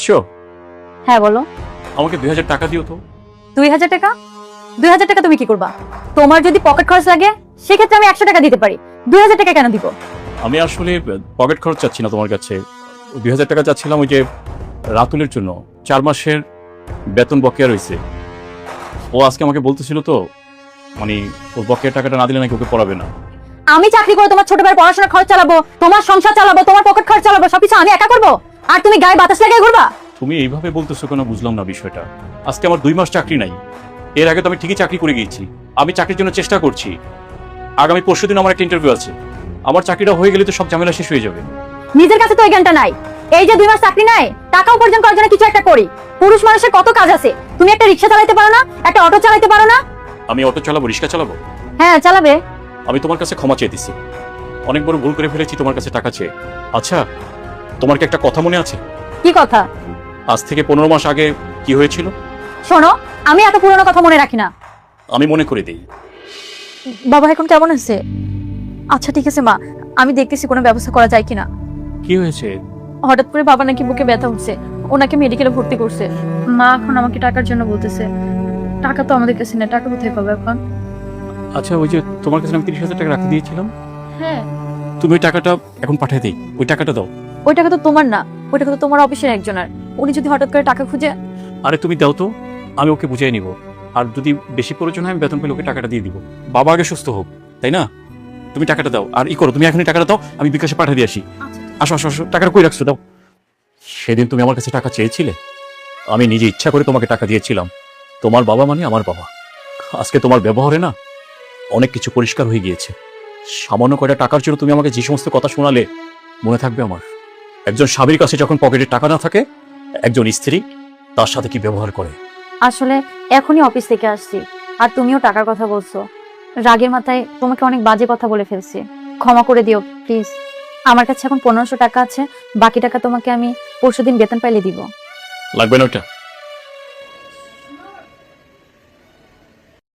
আসছো? হ্যাঁ বলো। আমাকে 2000 টাকা দিও তো। 2000 টাকা? 2000 টাকা তুমি কি করবা? তোমার যদি পকেট খরচ লাগে সেক্ষেত্রে আমি 100 টাকা দিতে পারি। 2000 টাকা কেন দিব? আমি আসলে পকেট খরচ চাচ্ছি না তোমার কাছে। 2000 টাকা চাচ্ছিলাম ওই যে রাতুলের জন্য। 4 মাসের বেতন বকেয়া রয়েছে। ও আজকে আমাকে বলতেছিল তো, মানে ওর বকেয়া টাকাটা না দিলে নাকি ওকে পড়াবে না। আমি চাকরি করে তোমার ছোট ভাইয়ের পড়াশোনার খরচ চালাবো, তোমার সংসার চালাবো, তোমার পকেট খরচ চালাবো, সবকিছু আমি একা করবো? আর তুমি গায়ে বাতাস লাগিয়ে ঘুরবা? তুমি এইভাবে বলতেছো কেন বুঝলাম না বিষয়টা। আজকে আমার 2 মাস চাকরি নাই। এর আগে তো আমি ঠিকই চাকরি করে গিয়েছি। আমি চাকরির জন্য চেষ্টা করছি। আগামী পরশুদিন আমার একটা ইন্টারভিউ আছে। আমার চাকরিটা হয়ে গেলে তো সব ঝামেলা শেষ হয়ে যাবে। নিজের কাছে তো এই জ্ঞানটা নাই। এই যে 2 মাস চাকরি নাই, টাকা উপার্জন করার জন্য কিছু একটা করি। পুরুষ মানুষের কত কাজ আছে। তুমি একটা রিকশা চালাতে পারো না? একটা অটো চালাতে পারো না? আমি অটো চালাবো, রিক্সা চালাবো? হ্যাঁ চালাবে। আমি তোমার কাছে ক্ষমা চেয়ে দিছি। অনেক বড় ভুল করে ফেলেছি তোমার কাছে টাকা চেয়ে। আচ্ছা, তোমার কি একটা কথা মনে আছে? কি কথা? আজ থেকে 15 মাস আগে কি হয়েছিল? শোনো, আমি এত পুরনো কথা মনে রাখি না। আমি মনে করে দিই। বাবা এখন কেমন আছে? আচ্ছা ঠিক আছে মা, আমি দেখতেছি কোনো ব্যবস্থা করা যায় কিনা। কি হয়েছে? হঠাৎ করে বাবা নাকি বুকে ব্যথা হচ্ছে, ওনাকে মেডিকেলে ভর্তি করছে। মা এখন আমাকে টাকার জন্য বলতেছে। টাকা তো আমাদের কাছে না, টাকা কোথায় পাবো এখন? আচ্ছা, ওই যে তোমার কাছে আমি 30,000 টাকা রাখতে দিয়েছিলাম, হ্যাঁ। তুমি ওই টাকাটা এখন পাঠিয়ে দিই। ওই টাকাটা দাও। ওই টাকা তো তোমার না, ওই টাকা তো তোমার অফিসের একজনের। উনি যদি হঠাৎ করে টাকা খুঁজে। আরে তুমি দাও তো, আমি ওকে বুঝিয়ে নিব। আর যদি বেশি প্রয়োজন হয় আমি বেতন পেলে ওকে টাকাটা দিয়ে দিব। বাবা আগে সুস্থ হোক, তাই না? তুমি টাকাটা দাও। আর ই করো, তুমি এখনই টাকাটা দাও, আমি বিকাশে পাঠিয়ে দিয়ে আসি। আসো আসো আসো, টাকাটা কই রাখছো? দাও। সেদিন তুমি আমার কাছে টাকা চেয়েছিলে, আমি নিজে ইচ্ছা করে তোমাকে টাকা দিয়েছিলাম। তোমার বাবা মানে আমার বাবা। আজকে তোমার ব্যবহারে না অনেক কিছু পরিষ্কার হয়ে গিয়েছে। সামান্য কয়টা টাকার জন্য তুমি আমাকে যে সমস্ত কথা শোনালে মনে থাকবে আমার। একজন স্বামীর কাছে যখন পকেটে টাকা না থাকে, একজন স্ত্রী তার সাথে কি ব্যবহার করে। আসলে এখনই অফিস থেকে আসছি, আর তুমিও টাকার কথা বলছো। রাগের মাথায় তোমাকে অনেক বাজে কথা বলে ফেলছি, ক্ষমা করে দিও প্লিজ। আমার কাছে এখন 1500 টাকা আছে, বাকি টাকা তোমাকে আমি পরশুদিন বেতন পাইলে দিব। লাগবে না ওটা?